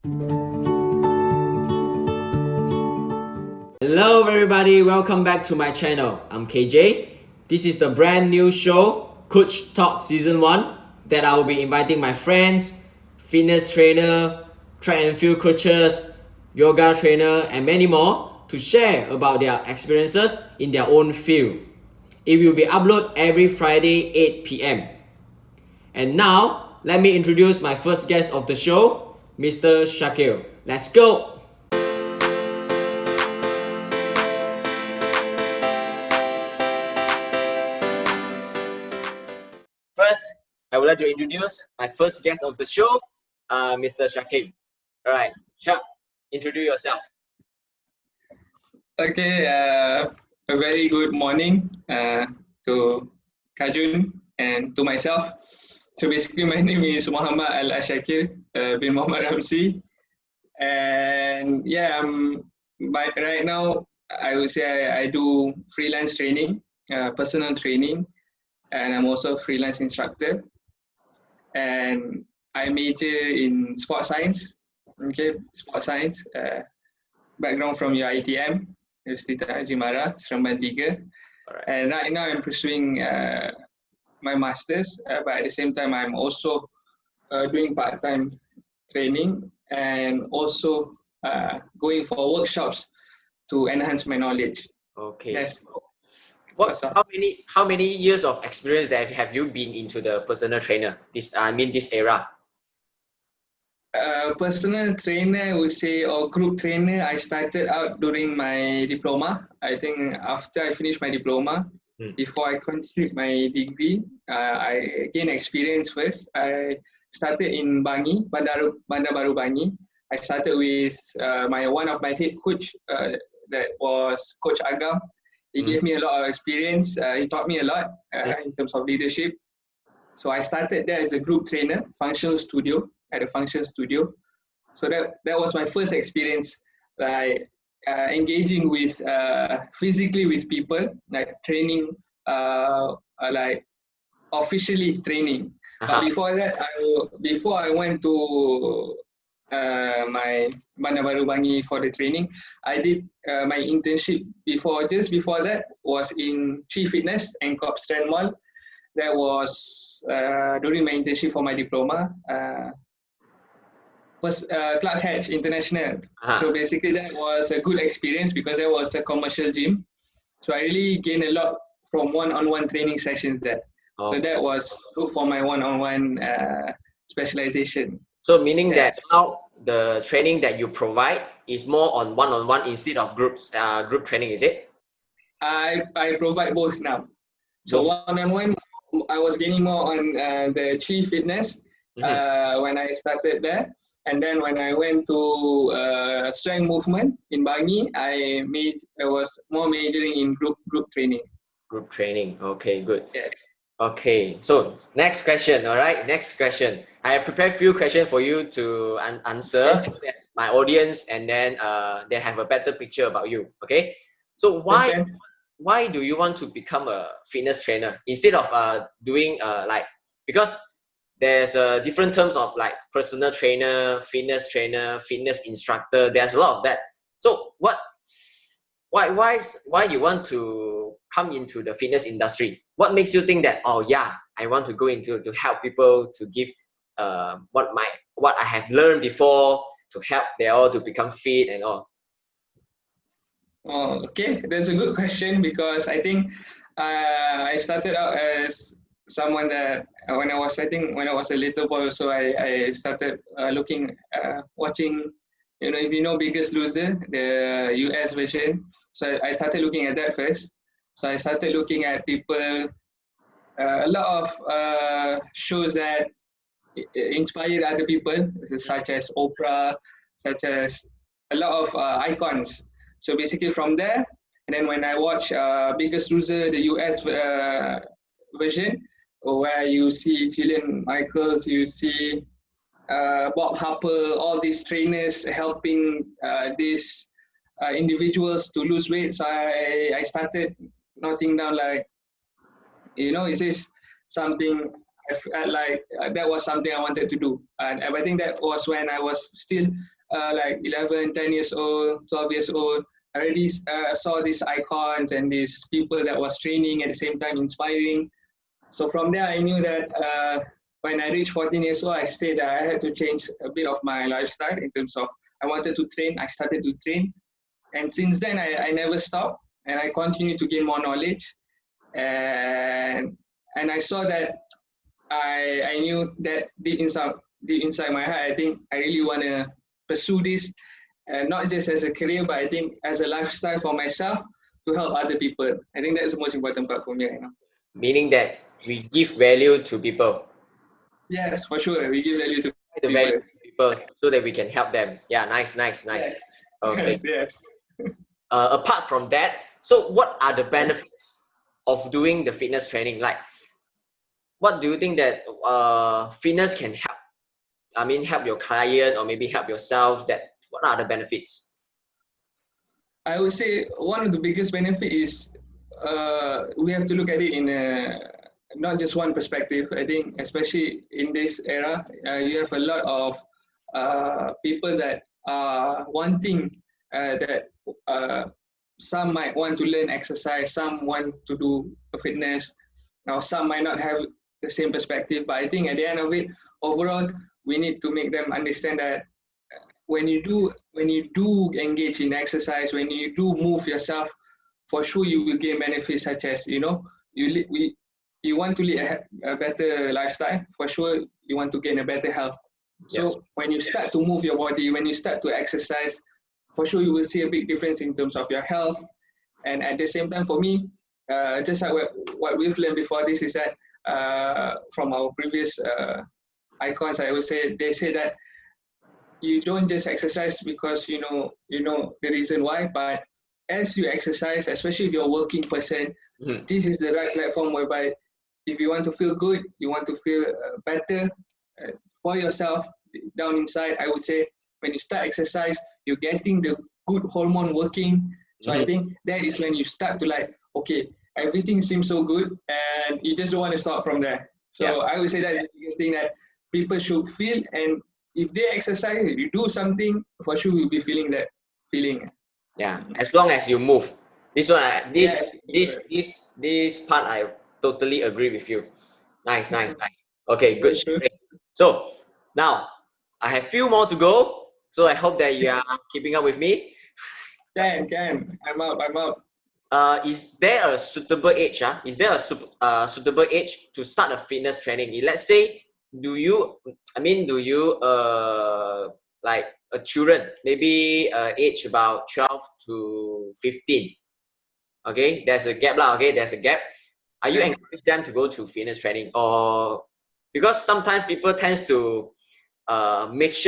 Hello everybody, welcome back to my channel. I'm KJ. This is the brand new show, Coach Talk Season 1, that I will be inviting my friends, fitness trainer, track and field coaches, yoga trainer, and many more to share about their experiences in their own field. It will be uploaded every Friday 8 p.m. And now, let me introduce my first guest of the show, Mr. Shakil. Let's go! First, I would like to introduce my first guest of the show, Mr. Shakil. All right, Shak, introduce yourself. Okay, a very good morning to Kajun and to myself. So basically, my name is Muhammad Al-Ashakir bin Muhammad Ramsi. And yeah, but right now, I would say I do freelance training, personal training, and I'm also a freelance instructor. And I major in sports science, okay, sports science, background from UiTM. Universiti Haji Mara, Seremban 3. Alright. And right now I'm pursuing my master's, but at the same time I'm also doing part-time training and also going for workshops to enhance my knowledge. Okay. Yes. How many years of experience that have you been into the personal trainer? This era. Personal trainer, I would say, or group trainer, I started out during my diploma. I think after I finished my diploma, before I continued my degree, I gained experience first. I started in Bangi, Bandar Baru Bangi. I started with one of my head coach, that was Coach Agam. He gave me a lot of experience. He taught me a lot in terms of leadership. So I started there as a group trainer, functional studio, at a functional studio. So that was my first experience, like engaging with physically with people, like training, like officially training. But before that, before I went to my Bandar Baru Bangi for the training, I did my internship just before that was in Chi Fitness and Corp Strand Mall. That was during my internship for my diploma. Was Clark Hatch International. So basically that was a good experience because there was a commercial gym. So I really gained a lot from one-on-one training sessions there. Okay. So that was good for my one-on-one specialization. So meaning that now the training that you provide is more on one-on-one instead of group training, is it? I provide both now. So one-on-one, I was gaining more on the Chi Fitness when I started there. And then when I went to strength movement in Bangi, I was more majoring in group training. Group training. Okay, good. Yes. Okay, so next question. All right, next question. I have prepared a few questions for you to answer so that my audience and then they have a better picture about you. Okay, so why do you want to become a fitness trainer instead of doing because there's different terms of like personal trainer, fitness instructor. There's a lot of that. So why you want to come into the fitness industry? What makes you think that, oh yeah, I want to go into to help people to give what I have learned before to help they all to become fit and all? Oh, okay, that's a good question because I think I started out as someone that when I was a little boy, so I started watching, if you know Biggest Loser, the US version. So I started looking at that first. So I started looking at people, a lot of shows that inspire other people, such as Oprah, such as a lot of icons. So basically from there, and then when I watch Biggest Loser, the US version, where you see Jillian Michaels, you see Bob Harper, all these trainers helping these individuals to lose weight. So I started noting down like, is this something I felt like that was something I wanted to do. And I think that was when I was still like 11, 10 years old, 12 years old. I already saw these icons and these people that was training at the same time, inspiring. So from there, I knew that when I reached 14 years old, I said that I had to change a bit of my lifestyle in terms of I wanted to train. I started to train. And since then, I never stopped and I continued to gain more knowledge. And I saw that I knew that deep inside my heart, I think I really want to pursue this, not just as a career, but I think as a lifestyle for myself to help other people. I think that's the most important part for me right now. Meaning that we give value to people. Yes, for sure. We give value to The value to people so that we can help them. Yeah, nice. Yes. Okay. Yes. Apart from that, so what are the benefits of doing the fitness training? Like, what do you think that fitness can help? I mean, help your client or maybe help yourself. That what are the benefits? I would say one of the biggest benefit is we have to look at it in not just one perspective. I think especially in this era, you have a lot of people that are wanting that some might want to learn exercise, some want to do fitness. Now, some might not have the same perspective, but I think at the end of it, overall, we need to make them understand that when you do engage in exercise, when you do move yourself, for sure you will gain benefits such as you want to lead a better lifestyle. For sure, you want to gain a better health. So yes. When you start to move your body, when you start to exercise, for sure you will see a big difference in terms of your health. And at the same time, for me, just like what we've learned before this is that from our previous icons, I would say they say that you don't just exercise because you know the reason why, but as you exercise, especially if you're a working person, this is the right platform whereby if you want to feel good, you want to feel better for yourself down inside, I would say when you start exercise, you're getting the good hormone working. So I think that is when you start to like, okay, everything seems so good and you just don't want to stop from there. So I would say that is the biggest thing that people should feel, and if they exercise, if you do something, for sure you'll be feeling that feeling. Yeah, as long as you move. This one, this part, I totally agree with you. Nice. Okay, good. So now I have few more to go. So I hope that you are keeping up with me. Can. I'm up. Is there a suitable age? Is there a suitable age to start a fitness training? Let's say, do you like a children, maybe age about 12 to 15? Okay, there's a gap lah. Okay, there's a gap. Are you encourage them to go to fitness training, or because sometimes people tends to mix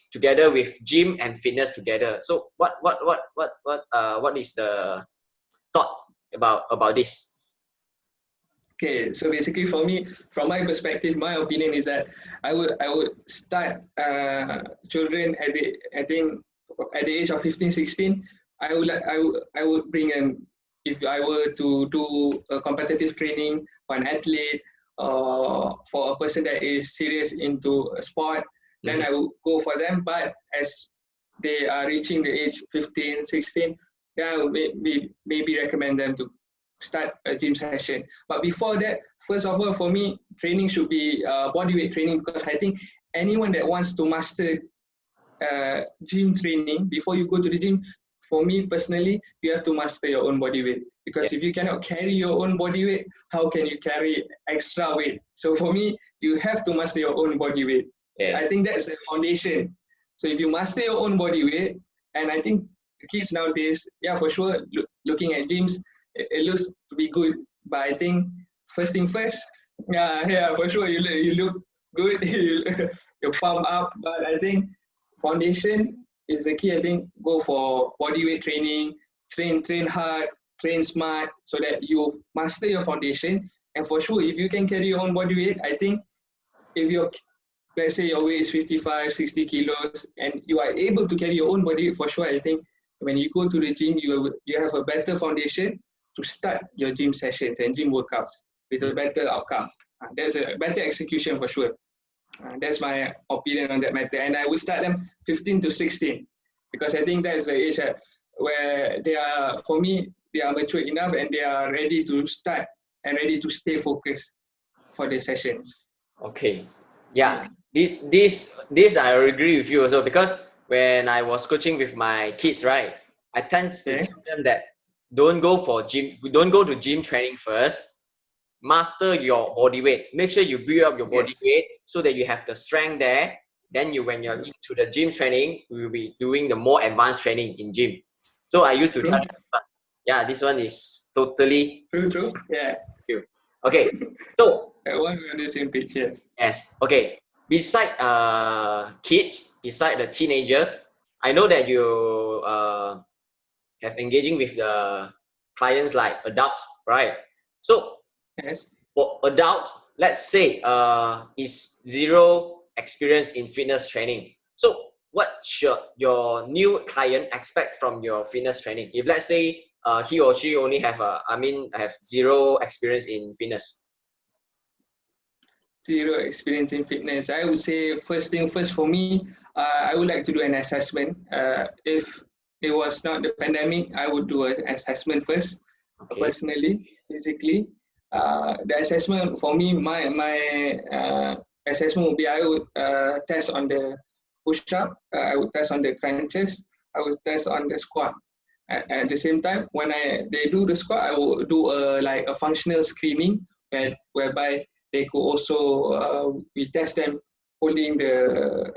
together with gym and fitness together? So what is the thought about this? Okay, so basically for me, from my perspective, my opinion is that I would start children at the age of 15, 16. I would bring in, if I were to do a competitive training for an athlete or for a person that is serious into a sport, then I would go for them. But as they are reaching the age 15, 16, then I would maybe recommend them to start a gym session. But before that, first of all, for me, training should be bodyweight training, because I think anyone that wants to master gym training, before you go to the gym, for me personally, you have to master your own body weight. Because if you cannot carry your own body weight, how can you carry extra weight? So for me, you have to master your own body weight. Yes. I think that's the foundation. So if you master your own body weight, and I think kids nowadays, for sure, looking at gyms, it looks to be good. But I think first thing first, for sure, you look good, you pump up. But I think foundation is the key. I think go for bodyweight training, train hard, train smart, so that you master your foundation. And for sure, if you can carry your own body weight, I think if let's say your weight is 55, 60 kilos, and you are able to carry your own body weight, for sure, I think when you go to the gym, you have a better foundation to start your gym sessions and gym workouts with a better outcome. That's a better execution for sure. That's my opinion on that matter. And I will start them 15 to 16 because I think that's the age where they are, for me, they are mature enough and they are ready to start and ready to stay focused for the sessions. Okay. Yeah. This I agree with you also, because when I was coaching with my kids, right, I tend to tell them that don't go to gym training first. Master your body weight. Make sure you build up your body weight so that you have the strength there. Then when you're into the gym training, we will be doing the more advanced training in gym. So I used to tell them, yeah, this one is totally true. Yeah. Okay. So one on the same page, yes. Yes. Okay. Beside kids, beside the teenagers, I know that you have engaging with the clients like adults, right? So yes, for adults, let's say is zero experience in fitness training. So what should your new client expect from your fitness training? If let's say he or she only have have zero experience in fitness. Zero experience in fitness. I would say first thing first for me, I would like to do an assessment. If it was not the pandemic, I would do an assessment first, personally, physically. The assessment for me, my assessment would be I would test on the push-up, I would test on the crunches, I would test on the squat. At the same time, when they do the squat, I will do like a functional screening whereby they could also we test them holding the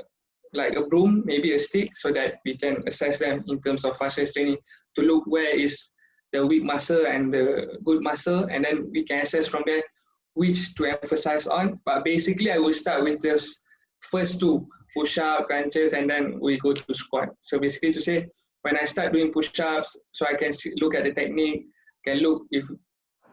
like a broom, maybe a stick, so that we can assess them in terms of functional training to look where is the weak muscle and the good muscle, and then we can assess from there which to emphasize on. But basically, I will start with those first two, push-up, crunches, and then we go to squat. So basically to say, when I start doing push-ups, so I can look at the technique, can look if,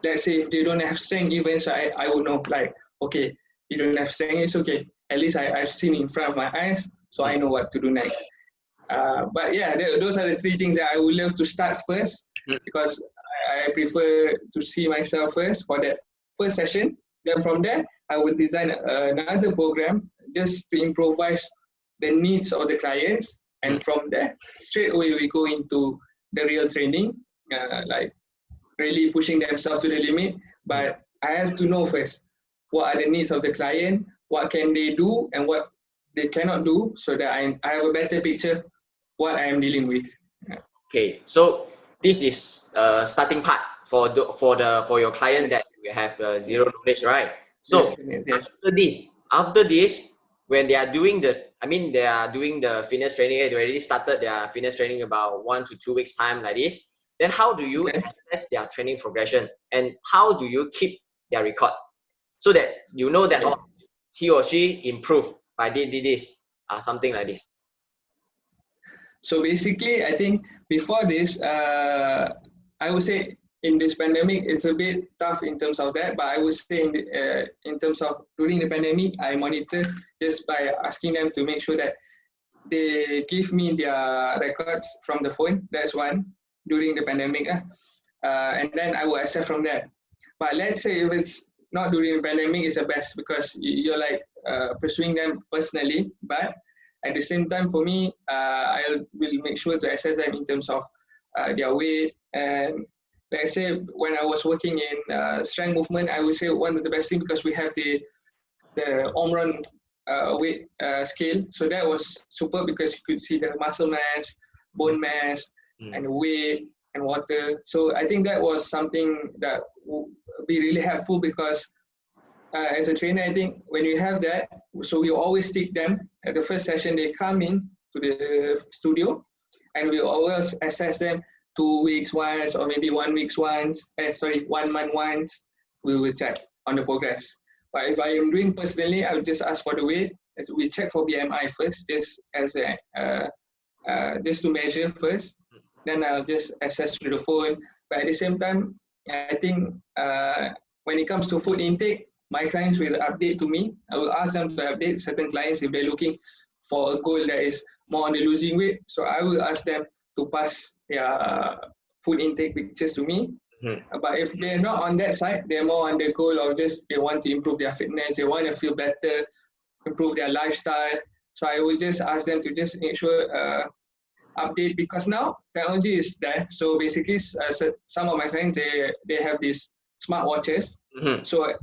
let's say if they don't have strength even, so I would know like, okay, you don't have strength, it's okay. At least I've seen in front of my eyes, so I know what to do next. But yeah, those are the three things that I would love to start first, because I prefer to see myself first for that first session. Then from there, I will design another program just to improvise the needs of the clients. And from there, straight away we go into the real training, like really pushing themselves to the limit. But I have to know first, what are the needs of the client, what can they do and what they cannot do, so that I have a better picture what I am dealing with. Okay, so this is starting part for your client that you have zero knowledge, right? So yes. after this, when they are doing they are doing the fitness training, they already started their fitness training about 1 to 2 weeks time like this. Then how do you assess their training progression, and how do you keep their record so that you know that he or she improved by did this, something like this? So basically, I think before this, I would say in this pandemic, it's a bit tough in terms of that. But I would say in terms of during the pandemic, I monitor just by asking them to make sure that they give me their records from the phone. That's one during the pandemic, and then I will assess from that. But let's say if it's not during the pandemic, it's the best because you're like pursuing them personally. But at the same time, for me, I will make sure to assess them in terms of their weight. And let's say when I was working in strength movement, I would say one of the best things, because we have the Omron weight scale. So that was super because you could see the muscle mass, bone mass, and weight and water. So I think that was something that would be really helpful because as a trainer, I think when you have that, so we always take them at the first session, they come in to the studio and we always assess them 2 weeks once or maybe 1 week once, 1 month once, we will check on the progress. But if I am doing personally, I will just ask for the weight. We check for BMI first, just as just to measure first. Then I'll just assess through the phone. But at the same time, I think when it comes to food intake, my clients will update to me. I will ask them to update certain clients if they're looking for a goal that is more on the losing weight. So I will ask them to pass their food intake pictures to me. But if they're not on that side, they're more on the goal of just they want to improve their fitness, they want to feel better, improve their lifestyle. So I will just ask them to just make sure update, because now technology is there. So basically, so some of my friends they have these smartwatches. So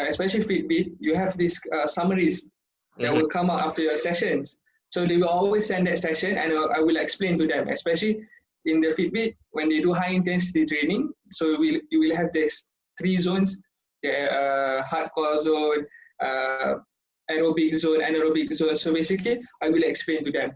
especially Fitbit, you have these summaries that will come out after your sessions. So they will always send that session, and I will explain to them, especially in the Fitbit when they do high intensity training. So you will have these 3 zones: the hardcore zone, aerobic zone, anaerobic zone. So basically, I will explain to them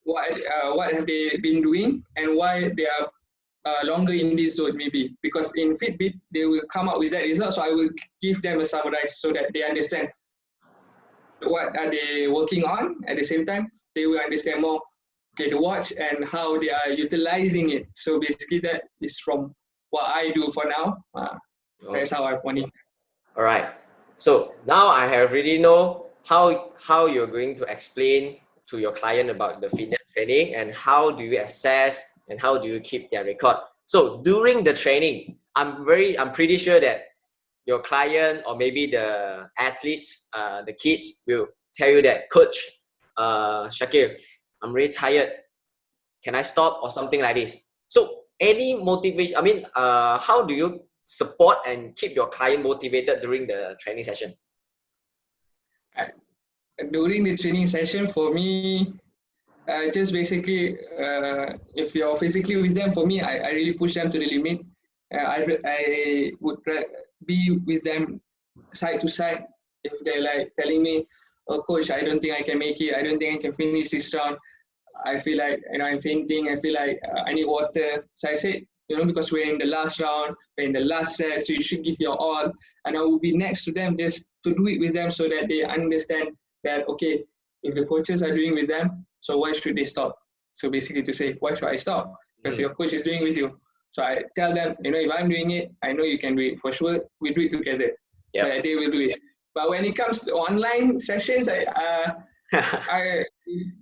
what have they been doing and why they are longer in this zone, maybe because in Fitbit they will come up with that result. So I will give them a summarize so that they understand what are they working on. At the same time, they will understand more the watch and how they are utilizing it. So basically, that is from what I do for now. That's how I want it. All right. So now I already know how you're going to explain to your client about the fitness training and how do you assess and how do you keep their record. So during the training, I'm pretty sure that your client or maybe the athletes, the kids will tell you that, Coach Shakir, I'm really tired. Can I stop or something like this? So any motivation, how do you support and keep your client motivated during the training session? During the training session, for me, just basically, if you're physically with them, for me, I really push them to the limit. I would be with them side to side. If they're like telling me, "Oh, coach, I don't think I can make it. I don't think I can finish this round. I feel like I'm fainting. I feel like I need water." So I said, because we're in the last round, we're in the last set, so you should give your all. And I will be next to them just to do it with them so that they understand that, okay, if the coaches are doing with them, so why should they stop? So basically to say, why should I stop? Because your coach is doing with you. So I tell them, if I'm doing it, I know you can do it. For sure, we do it together. Yep. So that they will do it. But when it comes to online sessions,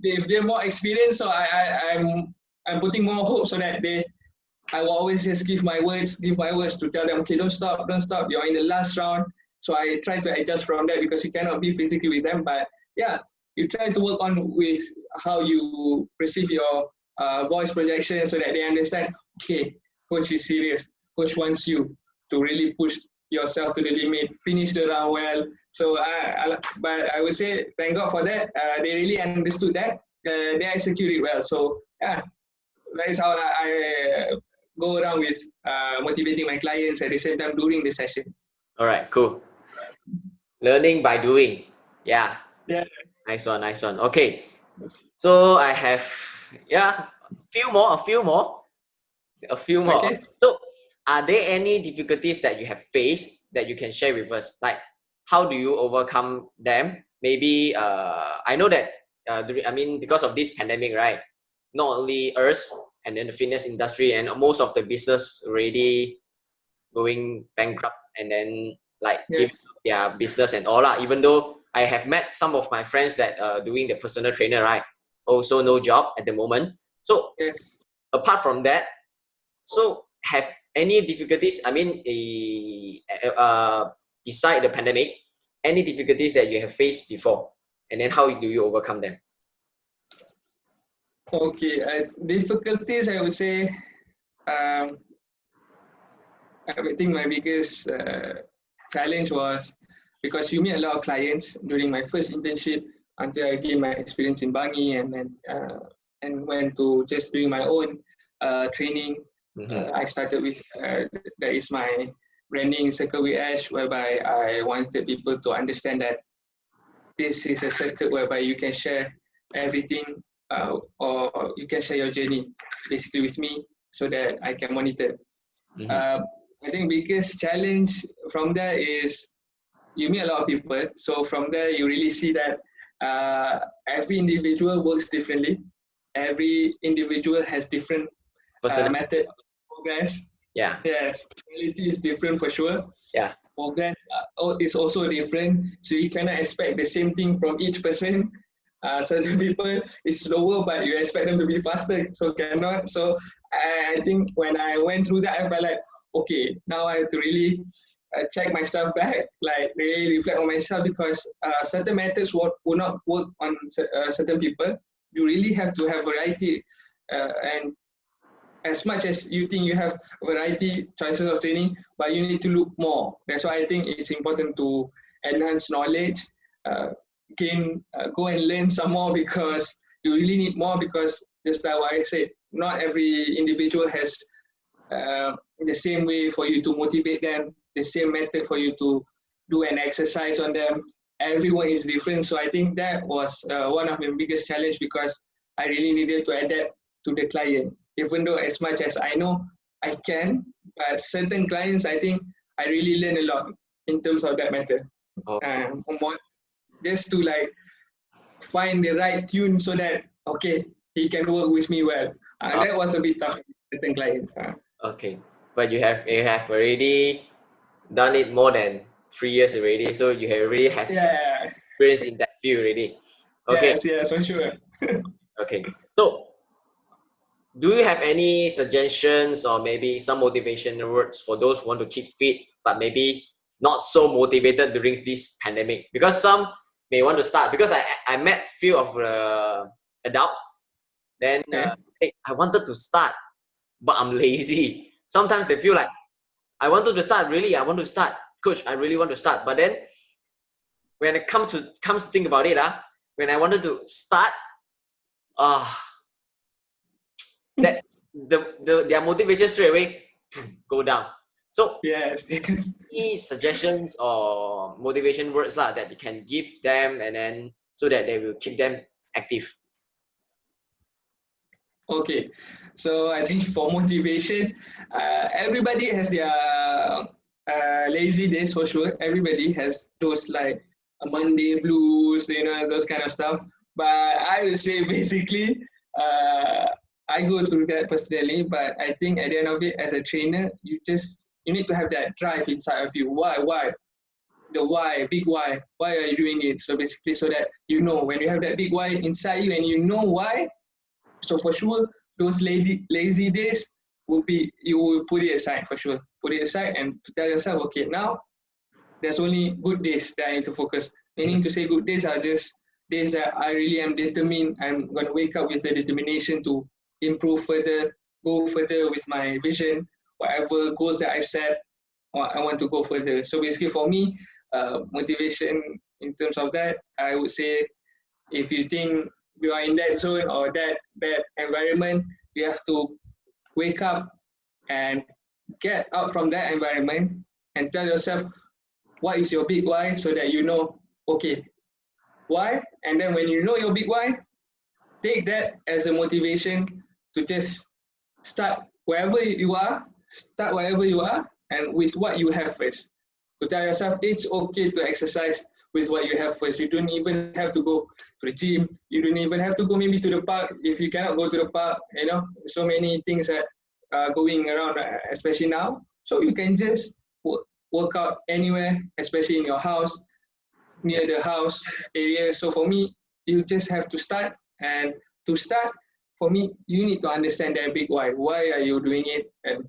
if they're more experienced, so I'm putting more hope so that I will always just give my words to tell them, okay, don't stop, you're in the last round. So I try to adjust from that because you cannot be physically with them. But yeah, you try to work on with how you perceive your voice projection so that they understand, okay, coach is serious. Coach wants you to really push yourself to the limit, finish the round well. So but I would say, thank God for that. They really understood that. They execute it well. So yeah, that is how I go around with motivating my clients at the same time during the sessions. All right, cool. Learning by doing. Yeah. Yeah. Nice one. Okay. So I have a few more. Okay. So are there any difficulties that you have faced that you can share with us? Like, how do you overcome them? Maybe I know that because of this pandemic, right? Not only us and then the fitness industry and most of the business already going bankrupt and then give their business and all that. Even though I have met some of my friends that are doing the personal trainer, right? Also no job at the moment. So apart from that, so have any difficulties? Beside the pandemic, any difficulties that you have faced before, and then how do you overcome them? Okay, difficulties, I would say, I think my biggest challenge was because you meet a lot of clients during my first internship until I gained my experience in Bangi and then went to just doing my own training. I started with, that is my branding Circle with Ash, whereby I wanted people to understand that this is a circuit whereby you can share everything or you can share your journey basically with me so that I can monitor. I think biggest challenge from there is you meet a lot of people. So from there, you really see that every individual works differently. Every individual has different method of progress. Yeah. Yes, personality is different for sure. Yeah. Progress is also different. So you cannot expect the same thing from each person. Certain people is slower, but you expect them to be faster. So cannot. So I think when I went through that, I felt like, okay, now I have to really check myself back, like really reflect on myself, because certain methods will not work on certain people. You really have to have variety, and as much as you think you have variety choices of training, but you need to look more. That's why I think it's important to enhance knowledge, go and learn some more, because you really need more, because just like what I said, not every individual has the same way for you to motivate them, the same method for you to do an exercise on them. Everyone is different. So I think that was one of the biggest challenge, because I really needed to adapt to the client. Even though as much as I know I can, but certain clients, I think I really learn a lot in terms of that method. Just to like find the right tune so that, okay, he can work with me well. That was a bit tough with certain clients. Okay, but you have already done it more than 3 years already, so you already have experience in that field already. Okay. Yes, for sure. Okay, so do you have any suggestions or maybe some motivational words for those who want to keep fit but maybe not so motivated during this pandemic? Because some may want to start, because I met few of adults, then say I wanted to start but I'm lazy. Sometimes they feel like I wanted to start, I want to start, coach, I really want to start, but then when it comes to think about it, when I wanted to start, that their motivation straight away go down. So any suggestions or motivation words that you can give them, and then so that they will keep them active? Okay, so I think for motivation, everybody has their lazy days for sure. Everybody has those like Monday blues, those kind of stuff. But I would say basically, I go through that personally. But I think at the end of it, as a trainer, you need to have that drive inside of you. Why? The why, big why. Why are you doing it? So basically, so that when you have that big why inside you and you know why. So for sure, those lazy days you will put it aside for sure. Put it aside and to tell yourself, okay, now there's only good days that I need to focus. Meaning to say good days are just days that I really am determined. I'm going to wake up with the determination to improve further, go further with my vision, whatever goals that I've set, I want to go further. So basically for me, motivation in terms of that, I would say, if you think you are in that zone or that bad environment, you have to wake up and get out from that environment and tell yourself what is your big why, so that you know, okay, why? And then when you know your big why, take that as a motivation to just start wherever you are, and with what you have first. To tell yourself it's okay to exercise with what you have first. You don't even have to go to the gym. You don't even have to go maybe to the park. If you cannot go to the park, so many things that are going around, especially now. So you can just work out anywhere, especially in your house, near the house area. So for me, you just have to start. And to start, for me, you need to understand that big why. Why are you doing it? And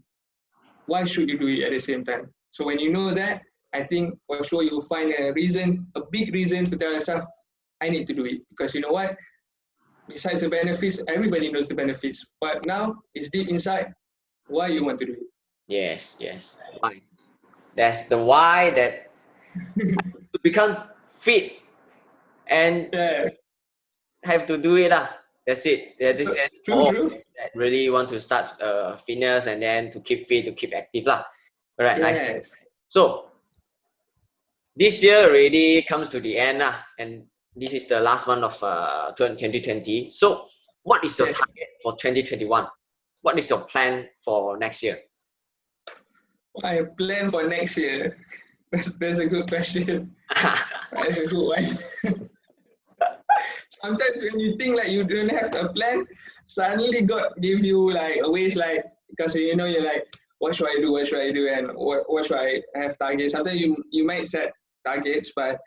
why should you do it at the same time? So when you know that, I think for sure you'll find a big reason to tell yourself, I need to do it. Because you know what? Besides the benefits, everybody knows the benefits. But now it's deep inside why you want to do it. Yes. Why? That's the why, that to become fit and have to do it. That's it. This is all that really want to start fitness and then to keep fit, to keep active. All right, nice. So this year already comes to the end, and this is the last one of 2020. So what is your target for 2021? What is your plan for next year? My plan for next year? That's a good question. That's a good one. Sometimes when you think like you don't have a plan, suddenly God give you like a ways, like, because you're like, what should I do, and what should I have targets. Sometimes you might set targets, but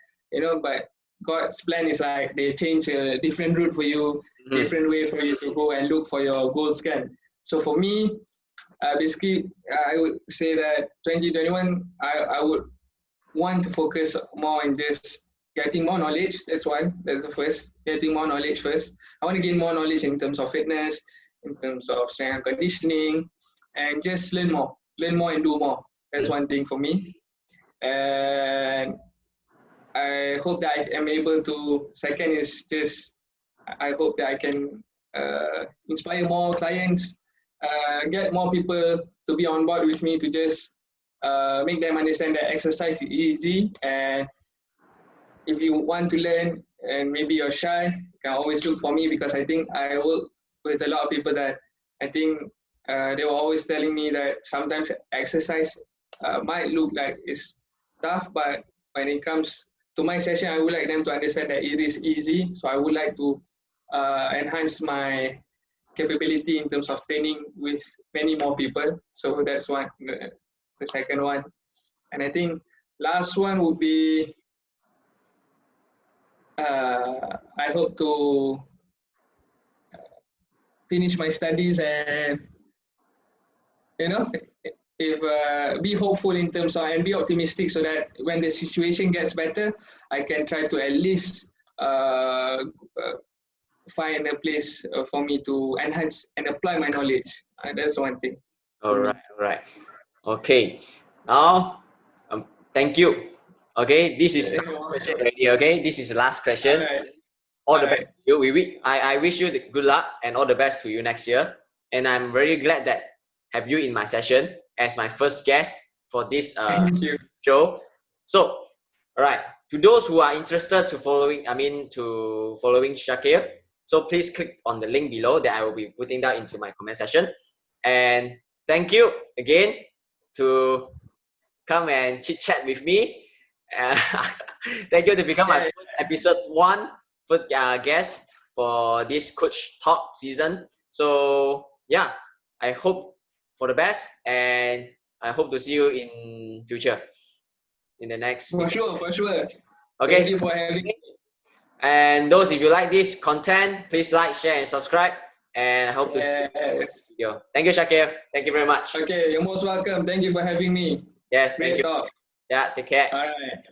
but God's plan is like they change a different route for you, different way for you to go and look for your goals. So for me, basically, I would say that 2021, I would want to focus more on just getting more knowledge. That's one. That's the first. Getting more knowledge first. I want to gain more knowledge in terms of fitness, in terms of strength and conditioning, and just learn more. Learn more and do more. That's one thing for me. And I hope that I am able to. Second is just I hope that I can inspire more clients, get more people to be on board with me to just make them understand that exercise is easy, and if you want to learn and maybe you're shy, you can always look for me, because I think I work with a lot of people that I think they were always telling me that sometimes exercise might look like it's tough, but when it comes to my session, I would like them to understand that it is easy. So I would like to enhance my capability in terms of training with many more people. So that's one, the second one. And I think last one would be, I hope to finish my studies and, you know, if be hopeful in terms of, and be optimistic, so that when the situation gets better, I can try to at least find a place for me to enhance and apply my knowledge. That's one thing. All right. Okay. Now, thank you. Okay, this is the last question already. Okay, this is the last question. All the best to you. I wish you the good luck and all the best to you next year. And I'm very glad that have you in my session as my first guest for this show. So, all right, to those who are interested to following Shakir, so please click on the link below that I will be putting that into my comment section. And thank you again to come and chit chat with me. Thank you to become my first guest for this Coach Talk season. So yeah, I hope for the best, and I hope to see you in future, in the next. For sure. Okay. Thank you for having me. And those, if you like this content, please like, share, and subscribe. And I hope to see you in the next video. Thank you, Shakir. Thank you very much. Okay, you're most welcome. Thank you for having me. Yes, Great thank you. talk. Yeah, take care. All right.